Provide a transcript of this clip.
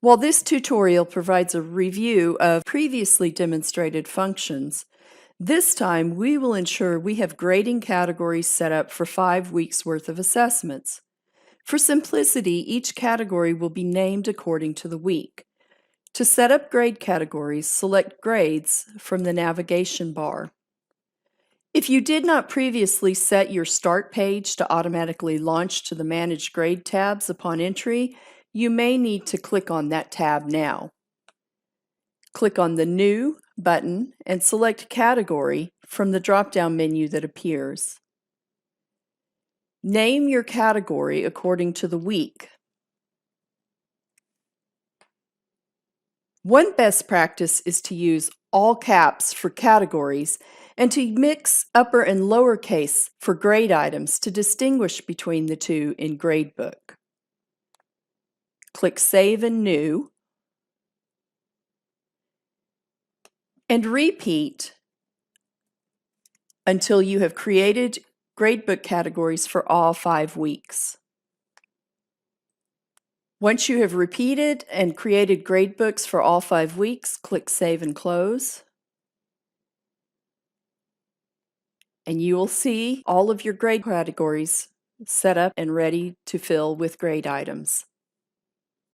While this tutorial provides a review of previously demonstrated functions, this time we will ensure we have grading categories set up for 5 weeks worth of assessments. For simplicity, each category will be named according to the week. To set up grade categories, select Grades from the navigation bar. If you did not previously set your Start page to automatically launch to the Manage Grade tabs upon entry, you may need to click on that tab now. Click on the New button and select Category from the drop-down menu that appears. Name your category according to the week. One best practice is to use all caps for categories and to mix upper and lowercase for grade items to distinguish between the two in Gradebook. Click Save and New and repeat until you have created Gradebook categories for all 5 weeks. Once you have repeated and created gradebooks for all 5 weeks, click Save and Close. And you will see all of your grade categories set up and ready to fill with grade items.